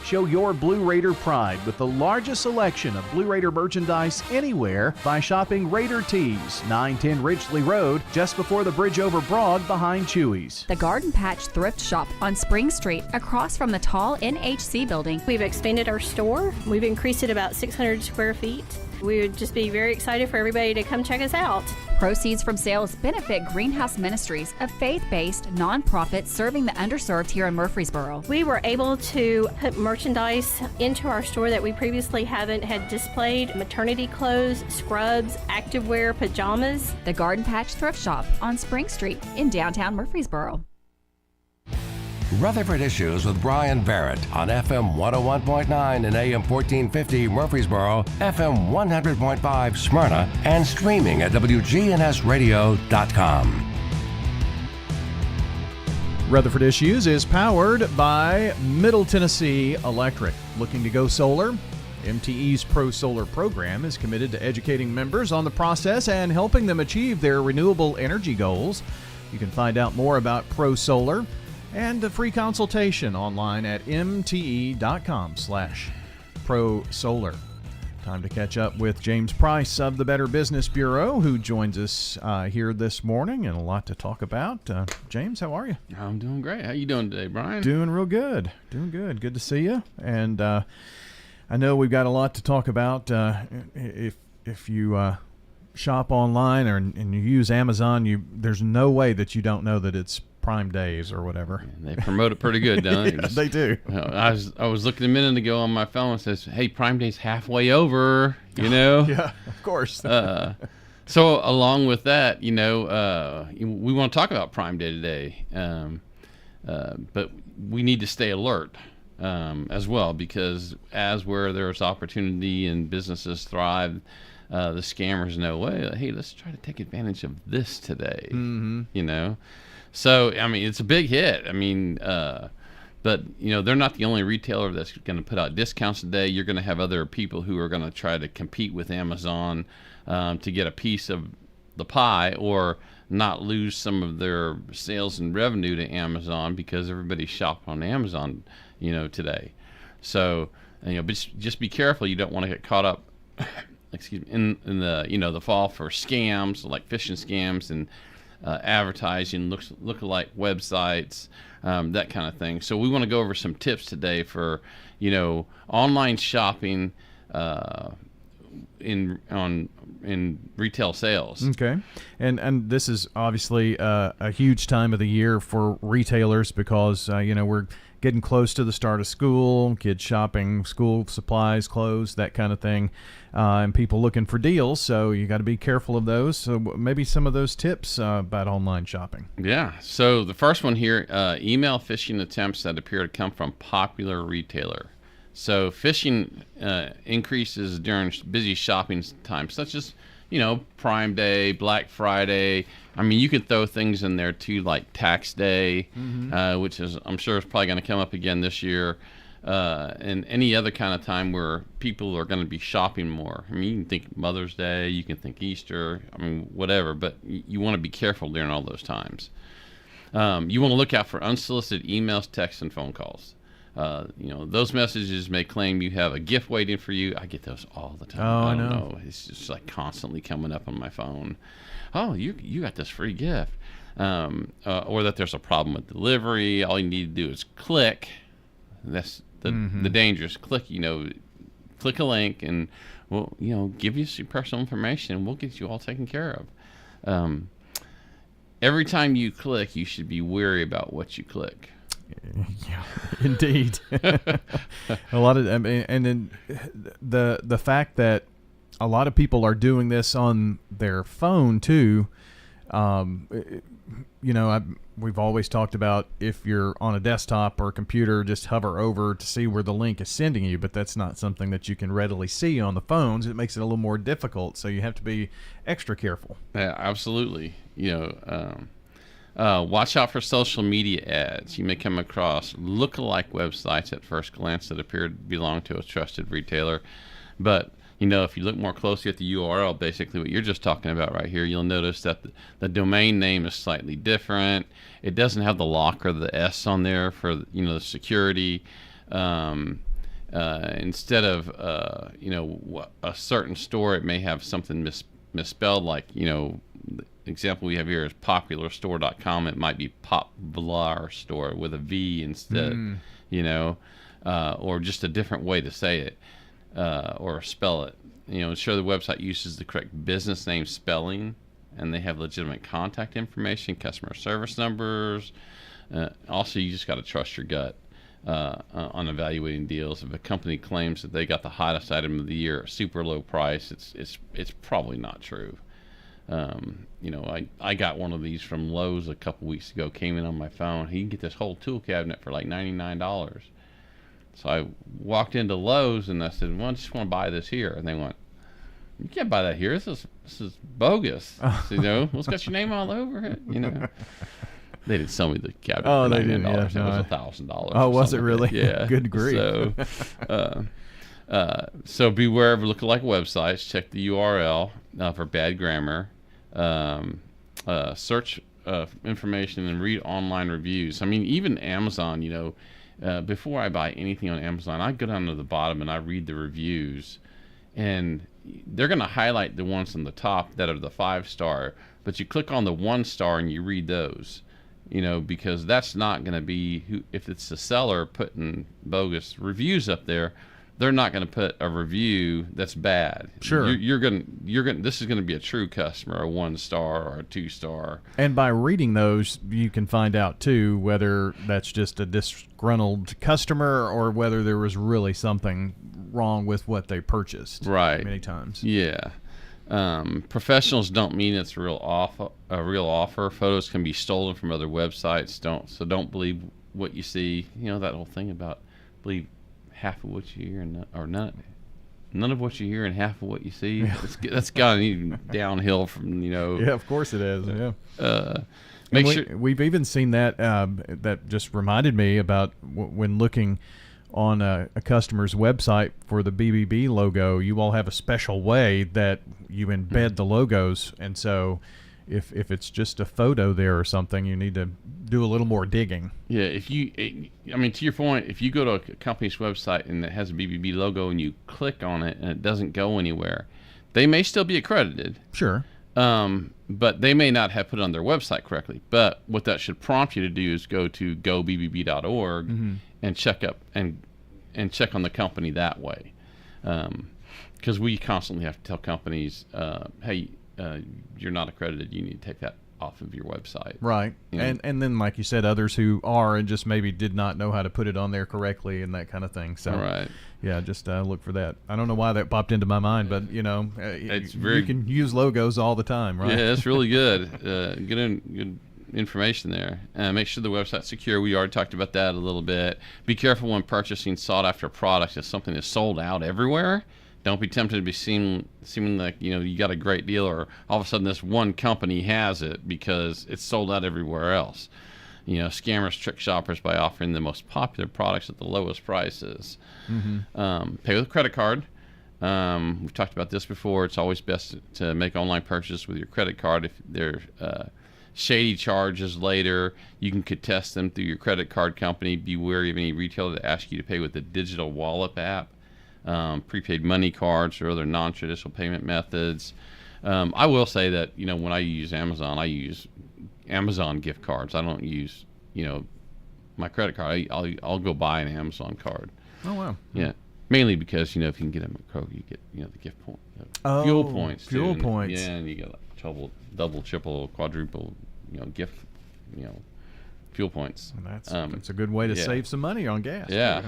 Show your Blue Raider pride with the largest selection of Blue Raider merchandise anywhere by shopping Raider Tees, 910 Ridgely Road, just before the bridge over Broad behind Chewy's. The Garden Patch Thrift Shop on Spring Street, across from the tall NHC building. We've expanded our store. We've increased it about 600 square feet. We would just be very excited for everybody to come check us out. Proceeds from sales benefit Greenhouse Ministries, a faith-based nonprofit serving the underserved here in Murfreesboro. We were able to put merchandise into our store that we previously haven't had displayed: maternity clothes, scrubs, activewear, pajamas. The Garden Patch Thrift Shop on Spring Street in downtown Murfreesboro. Rutherford Issues with Brian Barrett on FM 101.9 and AM 1450 Murfreesboro, FM 100.5 Smyrna, and streaming at WGNSradio.com. Rutherford Issues is powered by Middle Tennessee Electric. Looking to go solar? MTE's Pro Solar program is committed to educating members on the process and helping them achieve their renewable energy goals. You can find out more about Pro Solar and a free consultation online at mte.com/prosolar. Time to catch up with James Price of the Better Business Bureau, who joins us here this morning, and a lot to talk about. James, how are you? I'm doing great. How you doing today, Brian? Doing real good. Doing good. Good to see you. And I know we've got a lot to talk about. If you shop online and you use Amazon, there's no way that you don't know that it's Prime Days or whatever. They promote it pretty good, don't they? Yeah, they do. I was looking a minute ago on my phone and says, "Hey, Prime Day's halfway over." You know. Yeah, of course. So along with that, we want to talk about Prime Day today, but we need to stay alert as well, because where there's opportunity and businesses thrive, the scammers know, hey, let's try to take advantage of this today. Mm-hmm. So, I mean, it's a big hit. I mean, but, they're not the only retailer that's going to put out discounts today. You're going to have other people who are going to try to compete with Amazon to get a piece of the pie, or not lose some of their sales and revenue to Amazon, because everybody's shopping on Amazon, today. So, but just be careful. You don't want to get caught up in the the fall for scams, like phishing scams and advertising, look-alike websites, that kind of thing. So we want to go over some tips today for online shopping in retail sales. Okay, and this is obviously a huge time of the year for retailers, because we're getting close to the start of school, kids shopping school supplies, clothes, that kind of thing, and people looking for deals. So you got to be careful of those. So maybe some of those tips about online shopping. Yeah. So the first one here, email phishing attempts that appear to come from popular retailer. So phishing increases during busy shopping times, such as Prime Day, Black Friday. I mean, you could throw things in there too, like Tax Day, which I'm sure is probably going to come up again this year, and any other kind of time where people are going to be shopping more. I mean, you can think Mother's Day, you can think Easter, I mean, whatever, but you want to be careful during all those times. You want to look out for unsolicited emails, texts, and phone calls. Those messages may claim you have a gift waiting for you. I get those all the time. Oh, I don't know. It's just like constantly coming up on my phone. Oh, you got this free gift. Or that there's a problem with delivery. All you need to do is click. That's the dangerous click. Click a link and we'll give you some personal information and we'll get you all taken care of. Every time you click, you should be wary about what you click. Yeah, indeed. A lot of, and then the fact that a lot of people are doing this on their phone too. We've always talked about, if you're on a desktop or a computer, just hover over to see where the link is sending you, but that's not something that you can readily see on the phones. It makes it a little more difficult, so you have to be extra careful. Yeah, absolutely. Watch out for social media ads. You may come across look-alike websites at first glance that appear to belong to a trusted retailer. But, if you look more closely at the URL, basically what you're just talking about right here, you'll notice that the domain name is slightly different. It doesn't have the lock or the S on there for, the security. instead of a certain store, it may have something misspelled, like the example we have here is popularstore.com. It might be Poplar Store with a V instead, or just a different way to say it or spell it. Ensure the website uses the correct business name spelling, and they have legitimate contact information, customer service numbers. Also, you just got to trust your gut on evaluating deals. If a company claims that they got the hottest item of the year at super low price, it's probably not true. I got one of these from Lowe's a couple weeks ago. Came in on my phone. He can get this whole tool cabinet for like $99. So I walked into Lowe's and I said, "Well, I just want to buy this here." And they went, "You can't buy that here. This is bogus." So, it's got your name all over it. They didn't sell me the cabinet for $99. Yeah, it was $1,000. Oh, was it really? Yeah. Good grief. So beware of lookalike websites. Check the URL for bad grammar. Search information and read online reviews. I mean, even Amazon, before I buy anything on Amazon, I go down to the bottom and I read the reviews, and they're going to highlight the ones on the top that are the 5-star, but you click on the 1-star and you read those, because that's not going to be if it's the seller putting bogus reviews up there, they're not going to put a review that's bad. Sure. You're going this is going to be a true customer, a 1-star or a 2-star. And by reading those, you can find out too whether that's just a disgruntled customer or whether there was really something wrong with what they purchased. Right. Many times. Yeah. Professionals don't mean it's a real offer. Photos can be stolen from other websites. Don't believe what you see. That whole thing about believe half of what you hear or none of what you hear and half of what you see. Yeah. That's gone even downhill from Yeah, of course it is. Yeah. We've even seen that. That just reminded me about when looking on a customer's website for the BBB logo. You all have a special way that you embed the logos, and so if it's just a photo there or something, you need to do a little more digging. Yeah, to your point, if you go to a company's website and it has a BBB logo and you click on it and it doesn't go anywhere, they may still be accredited. Sure. But they may not have put it on their website correctly. But what that should prompt you to do is go to gobbb.org and check up and check on the company that way. Because we constantly have to tell companies, hey, you're not accredited. You need to take that off of your website. Right. And then, like you said, others who are and just maybe did not know how to put it on there correctly and that kind of thing. So, right. Yeah, just look for that. I don't know why that popped into my mind, but, it's you can use logos all the time, right? Yeah, it's really good. Good information there. Make sure the website's secure. We already talked about that a little bit. Be careful when purchasing sought-after products. If something is sold out everywhere, don't be tempted to be seeming like you got a great deal, or all of a sudden this one company has it because it's sold out everywhere else. Scammers trick shoppers by offering the most popular products at the lowest prices. Pay with a credit card. We've talked about this before. It's always best to make online purchases with your credit card. If there are shady charges later, you can contest them through your credit card company. Be wary of any retailer that asks you to pay with the digital wallet app. Prepaid money cards or other non-traditional payment methods. I will say that when I use Amazon, I use Amazon gift cards. I don't use my credit card. I'll go buy an Amazon card. Oh wow. Yeah, mainly because if you can get them at Kroger, you get the gift point, fuel points. Fuel too. points. Yeah, and you get double, triple, quadruple, gift, fuel points. And that's a good way to save some money on gas. Yeah. Too,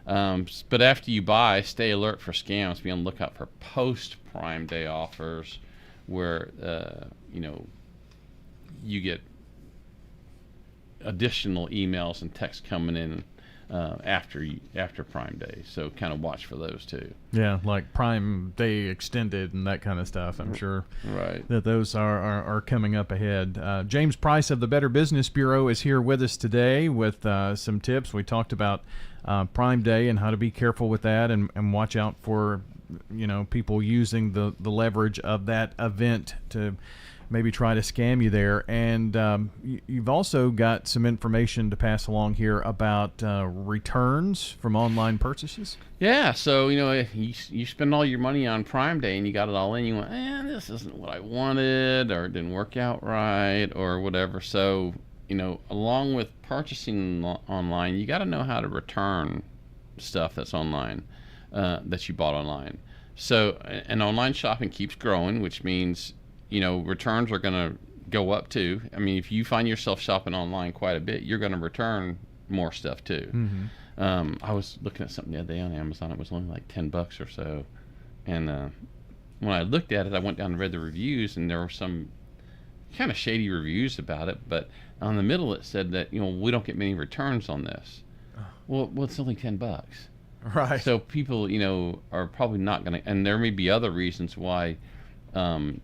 huh? But after you buy, stay alert for scams. Be on the lookout for post-Prime Day offers where, you get additional emails and texts coming in after Prime Day. So kind of watch for those too. Yeah, like Prime Day extended and that kind of stuff. I'm sure that those are coming up ahead. James Price of the Better Business Bureau is here with us today with some tips. We talked about Prime Day and how to be careful with that and watch out for people using the leverage of that event to maybe try to scam you there. And you've also got some information to pass along here about returns from online purchases. Yeah, so you spend all your money on Prime Day and you got it all in. You went, this isn't what I wanted, or it didn't work out right, or whatever. So along with purchasing online, you got to know how to return stuff that's online, that you bought online. So, and online shopping keeps growing, which means returns are going to go up too. I mean, if you find yourself shopping online quite a bit, you're going to return more stuff too. Mm-hmm. I was looking at something the other day on Amazon. It was only like $10 or so, and when I looked at it, I went down and read the reviews, and there were some kind of shady reviews about it. But on the middle, it said that we don't get many returns on this. Well, it's only $10. Right. So people, are probably not going to, and there may be other reasons why some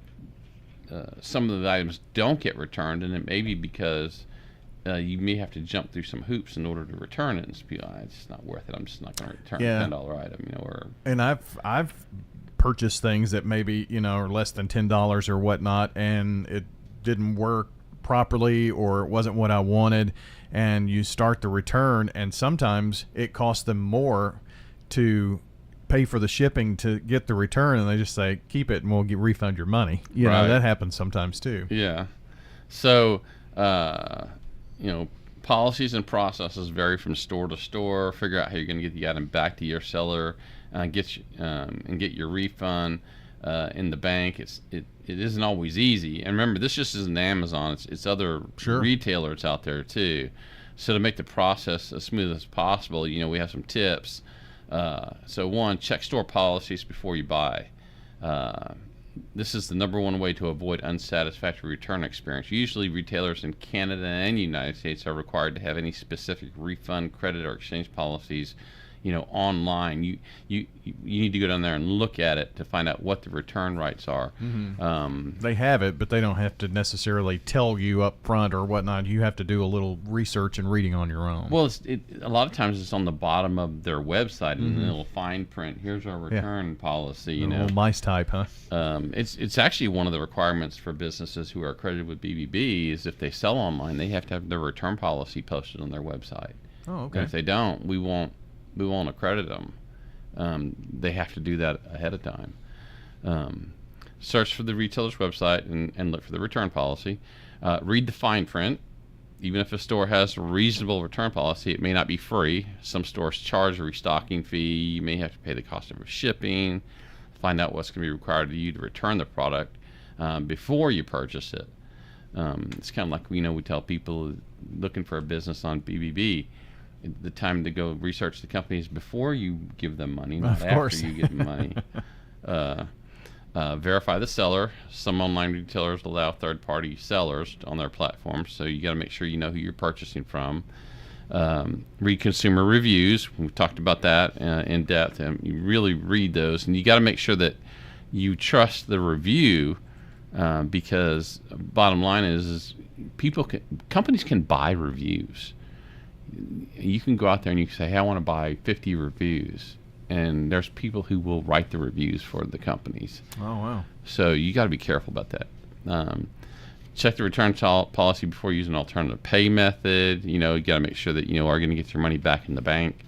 of the items don't get returned, and it may be because you may have to jump through some hoops in order to return it, and just be like, it's not worth it. I'm just not going to return a $10 item, And I've purchased things that maybe are less than $10 or whatnot, and it didn't work properly, or it wasn't what I wanted, and you start the return, and sometimes it costs them more to pay for the shipping to get the return, and they just say, keep it and we'll refund your money. That happens sometimes too. Yeah. So policies and processes vary from store to store. Figure out how you're going to get the item back to your seller, and get your refund in the bank. It isn't always easy. And remember, this just isn't Amazon. It's other retailers out there too. So to make the process as smooth as possible, we have some tips. So one, check store policies before you buy. This is the number one way to avoid unsatisfactory return experience. Usually retailers in Canada and the United States are required to have any specific refund, credit, or exchange policies online. You need to go down there and look at it to find out what the return rights are. Mm-hmm. They have it, but they don't have to necessarily tell you up front or whatnot. You have to do a little research and reading on your own. Well, a lot of times it's on the bottom of their website, and a little fine print. Here's our return policy. Little nice type, huh? It's actually one of the requirements for businesses who are accredited with BBB is if they sell online, they have to have their return policy posted on their website. Oh, okay. And if they don't, we won't accredit them. They have to do that ahead of time. Search for the retailer's website and look for the return policy. Read the fine print. Even if a store has a reasonable return policy, it may not be free. Some stores charge a restocking fee. You may have to pay the cost of shipping. Find out what's going to be required of you to return the product before you purchase it. It's kind of like we tell people looking for a business on BBB, the time to go research the companies before you give them money, not after you give them money. Verify the seller. Some online retailers allow third-party sellers on their platforms, so you got to make sure you know who you're purchasing from. Read consumer reviews. We've talked about that in depth, and you really read those, and you got to make sure that you trust the review, because bottom line is companies can buy reviews. You can go out there and you can say, hey, I want to buy 50 reviews, and there's people who will write the reviews for the companies. Oh, wow. So you got to be careful about that. Check the return policy before using an alternative pay method. You got to make sure that are going to get your money back in the bank.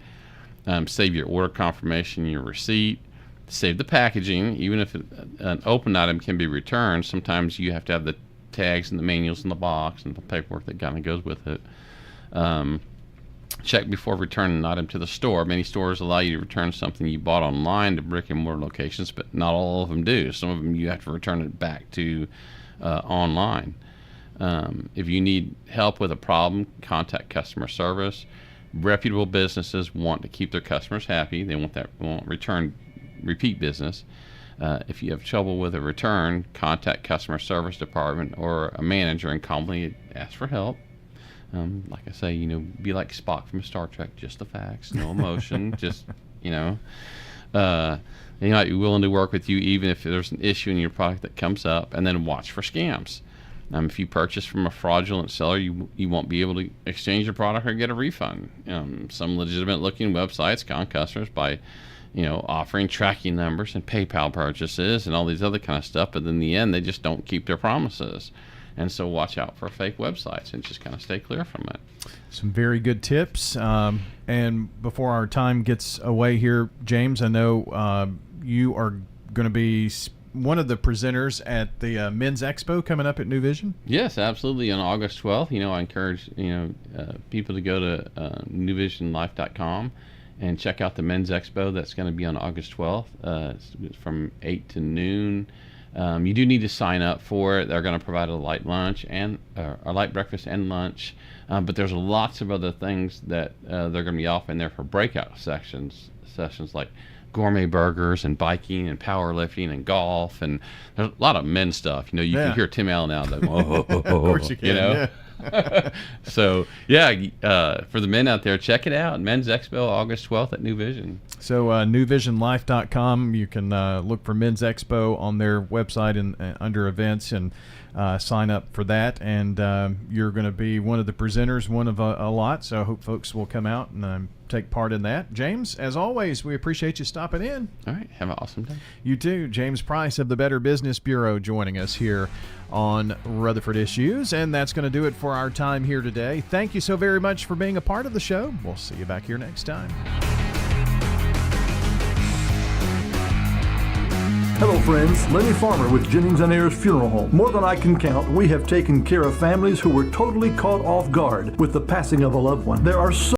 Save your order confirmation, your receipt. Save the packaging. Even if an open item can be returned, sometimes you have to have the tags and the manuals in the box and the paperwork that kind of goes with it. Check before returning an item to the store. Many stores allow you to return something you bought online to brick and mortar locations, but not all of them do. Some of them you have to return it back to online. If you need help with a problem, contact customer service. Reputable businesses want to keep their customers happy. They want repeat business. If you have trouble with a return, contact customer service department or a manager and calmly ask for help. Like I say, be like Spock from Star Trek, just the facts, no emotion, just, they might be willing to work with you even if there's an issue in your product that comes up, and then watch for scams. If you purchase from a fraudulent seller, you won't be able to exchange your product or get a refund. Some legitimate looking websites con customers by offering tracking numbers and PayPal purchases and all these other kind of stuff, but in the end, they just don't keep their promises. And so watch out for fake websites and just kind of stay clear from it. Some very good tips. And before our time gets away here, James, I know you are going to be one of the presenters at the Men's Expo coming up at New Vision. Yes, absolutely. On August 12th, I encourage people to go to newvisionlife.com and check out the Men's Expo. That's going to be on August 12th. It's from 8 to noon. You do need to sign up for it. They're going to provide a light lunch and a light breakfast and lunch. But there's lots of other things that they're going to be offering there for breakout sessions like gourmet burgers and biking and powerlifting and golf, and there's a lot of men's stuff. You can hear Tim Allen out there. Of course you can. Yeah. So for the men out there, check it out. Men's Expo, August 12th at New Vision. So newvisionlife.com. You can look for Men's Expo on their website and under events and sign up for that. And you're going to be one of the presenters, one of a lot. So I hope folks will come out and take part in that. James, as always, we appreciate you stopping in. All right. Have an awesome day. You too. James Price of the Better Business Bureau joining us here on Rutherford Issues. And that's going to do it for our time here today. Thank you so very much for being a part of the show. We'll see you back here next time. Hello friends, Lenny Farmer with Jennings & Ayers Funeral Home. More than I can count, we have taken care of families who were totally caught off guard with the passing of a loved one. There are so